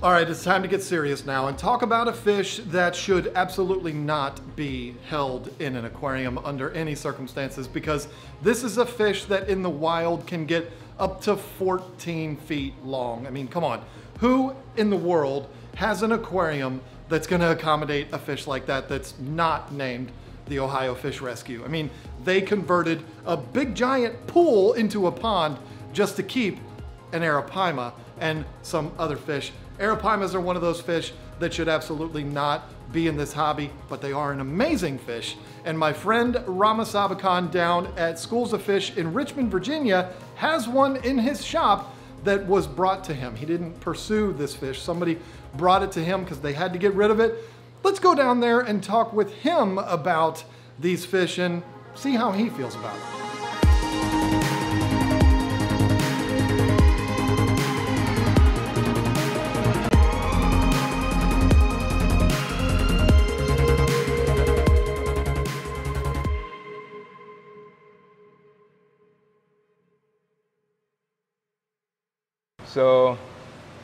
All right, it's time to get serious now and talk about a fish that should absolutely not be held in an aquarium under any circumstances, because this is a fish that in the wild can get up to 14 feet long. I mean, come on. Who in the world has an aquarium that's going to accommodate a fish like that that's not named the Ohio Fish Rescue? I mean, they converted a big giant pool into a pond just to keep an Arapaima and some other fish. Arapaimas are one of those fish that should absolutely not be in this hobby, but they are an amazing fish. And my friend Rama down at Skoolz of Fish in Richmond, Virginia, has one in his shop that was brought to him. He didn't pursue this fish. Somebody brought it to him because they had to get rid of it. Let's go down there and talk with him about these fish and see how he feels about it. So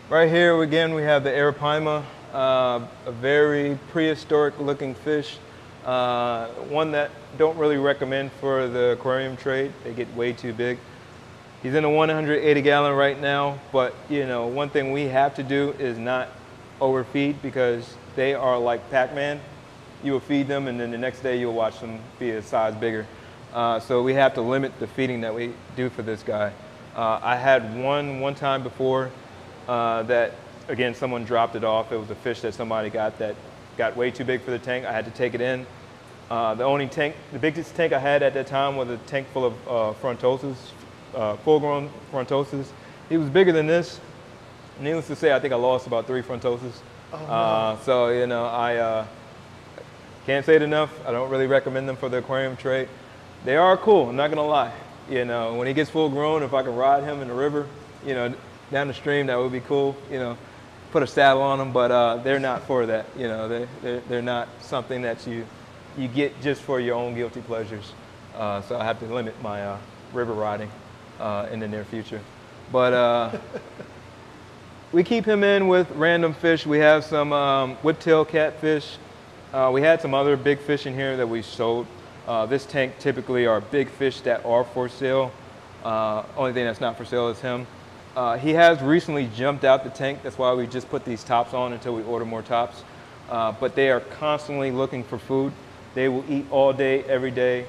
right here again we have the Arapaima, a very prehistoric looking fish, one that don't really recommend for the aquarium trade. They get way too big. He's in a 180 gallon right now, but you know, one thing we have to do is not overfeed, because they are like Pac-Man. You will feed them and then the next day you'll watch them be a size bigger. So we have to limit the feeding that we do for this guy. I had one time before that, again, someone dropped it off. It was a fish that somebody got that got way too big for the tank. I had to take it in. The biggest tank I had at that time was a tank full of frontoses, full-grown frontoses. He was bigger than this. Needless to say, I think I lost about 3 frontoses. Oh, no. So, you know, I can't say it enough. I don't really recommend them for the aquarium trade. They are cool, I'm not gonna lie. You know, when he gets full grown, if I can ride him in the river, you know, down the stream, that would be cool. You know, put a saddle on them, but they're not for that. You know, they're not something that you get just for your own guilty pleasures. So I have to limit my river riding in the near future. But we keep him in with random fish. We have some whiptail catfish. We had some other big fish in here that we sold. This tank typically are big fish that are for sale. Only thing that's not for sale is him. He has recently jumped out the tank. That's why we just put these tops on until we order more tops. But they are constantly looking for food. They will eat all day, every day.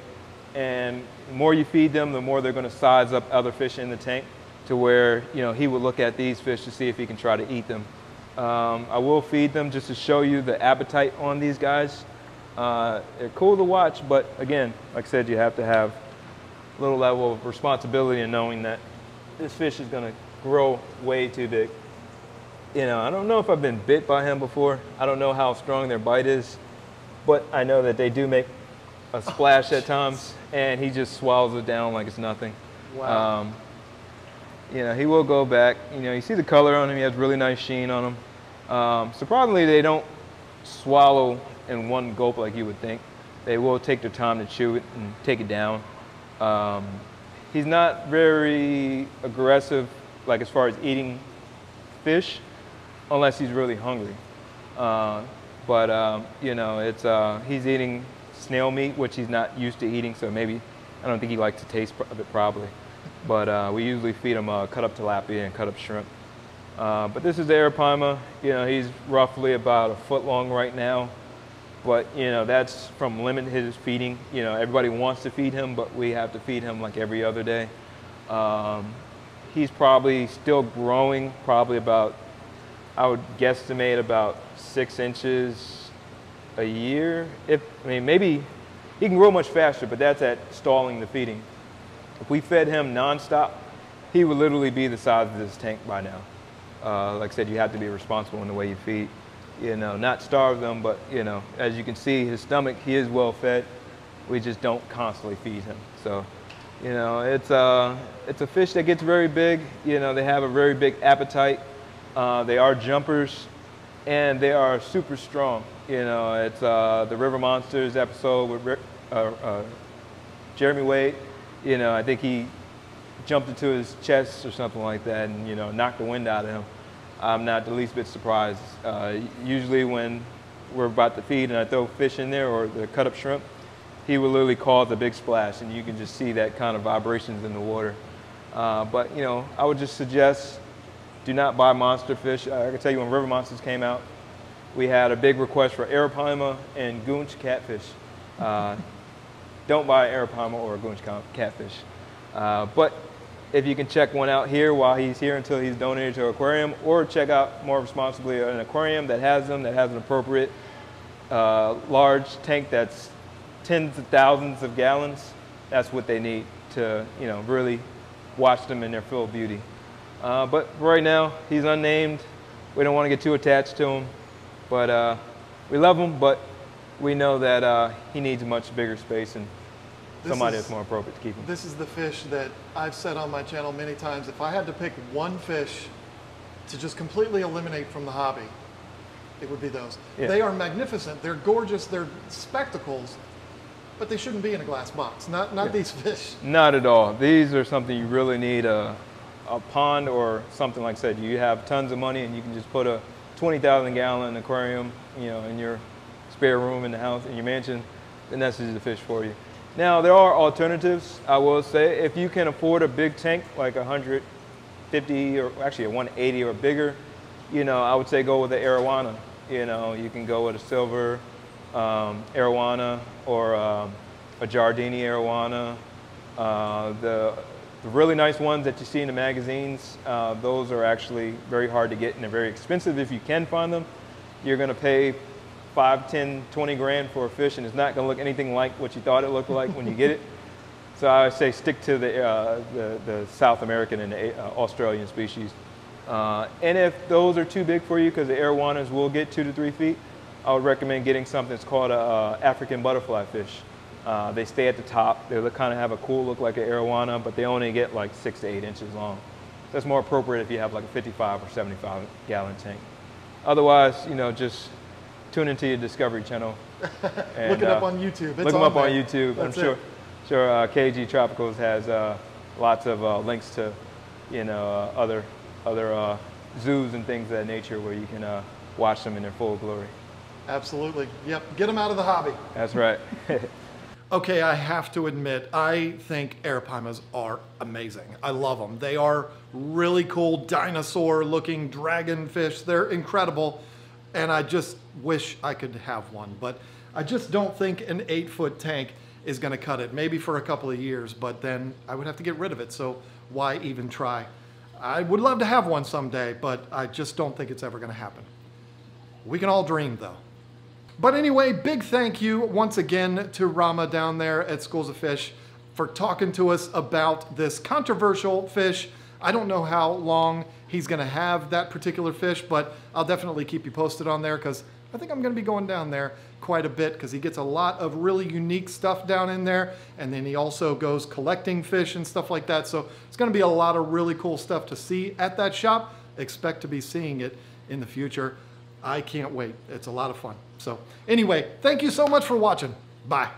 And the more you feed them, the more they're going to size up other fish in the tank to where, you know, he would look at these fish to see if he can try to eat them. I will feed them just to show you the appetite on these guys. They're cool to watch, but again, like I said, you have to have a little level of responsibility in knowing that this fish is going to grow way too big. You know, I don't know if I've been bit by him before. I don't know how strong their bite is, but I know that they do make a splash at times, and he just swallows it down like it's nothing. Wow. You know, he will go back. You know, you see the color on him. He has really nice sheen on him. Surprisingly, they don't swallow in one gulp like you would think. They will take their time to chew it and take it down. He's not very aggressive, like as far as eating fish, unless he's really hungry. You know, it's he's eating snail meat, which he's not used to eating, so maybe, I don't think he likes the taste of it probably. But we usually feed him cut up tilapia and cut up shrimp. But this is the Arapaima. You know, he's roughly about 1 foot long right now. But, you know, that's from limiting his feeding. You know, everybody wants to feed him, but we have to feed him like every other day. He's probably still growing, probably about, I would guesstimate about 6 inches a year. I mean, maybe he can grow much faster, but that's at stalling the feeding. If we fed him nonstop, he would literally be the size of this tank by now. Like I said, you have to be responsible in the way you feed. You know, not starve them, but, you know, as you can see, his stomach, he is well fed. We just don't constantly feed him. So, you know, it's a fish that gets very big. You know, they have a very big appetite. They are jumpers, and they are super strong. You know, it's the River Monsters episode with Jeremy Wade. You know, I think he jumped into his chest or something like that and, you know, knocked the wind out of him. I'm not the least bit surprised. Usually when we're about to feed and I throw fish in there or the cut up shrimp, he will literally cause a big splash, and you can just see that kind of vibrations in the water. But you know, I would just suggest do not buy monster fish. I can tell you when river monsters came out, we had a big request for Arapaima and Skoolz catfish. Don't buy Arapaima or a Skoolz catfish. But if you can check one out here while he's here until he's donated to an aquarium, or check out more responsibly an aquarium that has them, that has an appropriate large tank that's tens of thousands of gallons, that's what they need to, you know, really watch them in their full beauty. But right now, he's unnamed. We don't want to get too attached to him, but we love him, but we know that he needs a much bigger space and somebody that's more appropriate to keep him. This is the fish that I've said on my channel many times, if I had to pick one fish to just completely eliminate from the hobby, it would be those. Yeah. They are magnificent, they're gorgeous, they're spectacles, but they shouldn't be in a glass box, not these fish. Not at all. These are something you really need a pond or something. Like I said, you have tons of money and you can just put a 20,000 gallon aquarium, you know, in your spare room in the house, in your mansion, then that's just the fish for you. Now, there are alternatives, I will say. If you can afford a big tank, like 150 or actually a 180 or bigger, you know, I would say go with the Arowana. You know, you can go with a silver Arowana or a Giardini Arowana. The really nice ones that you see in the magazines, those are actually very hard to get and they're very expensive if you can find them. You're going to pay 5, 10, 20 grand for a fish and it's not going to look anything like what you thought it looked like when you get it. So I would say stick to the South American and the Australian species. And if those are too big for you, because the Arowanas will get 2 to 3 feet, I would recommend getting something that's called a African butterfly fish. They stay at the top. They kind of have a cool look like an Arowana, but they only get like 6 to 8 inches long. That's more appropriate if you have like a 55 or 75 gallon tank. Otherwise, you know, just tune into your Discovery Channel. And, look it up on YouTube. Look them up on YouTube. I'm sure KGTropicals has lots of links to, you know, other zoos and things of that nature where you can watch them in their full glory. Absolutely. Yep. Get them out of the hobby. That's right. Okay, I have to admit, I think Arapaimas are amazing. I love them. They are really cool dinosaur-looking dragon fish. They're incredible, and I just wish I could have one. But I just don't think an 8-foot tank is going to cut it. Maybe for a couple of years, but then I would have to get rid of it, so why even try? I would love to have one someday, but I just don't think it's ever going to happen. We can all dream, though. But anyway, big thank you once again to Rama down there at Skoolz of Fish for talking to us about this controversial fish. I don't know how long he's going to have that particular fish, but I'll definitely keep you posted on there because I think I'm going to be going down there quite a bit because he gets a lot of really unique stuff down in there, and then he also goes collecting fish and stuff like that. So it's going to be a lot of really cool stuff to see at that shop. Expect to be seeing it in the future. I can't wait. It's a lot of fun. So anyway, thank you so much for watching. Bye.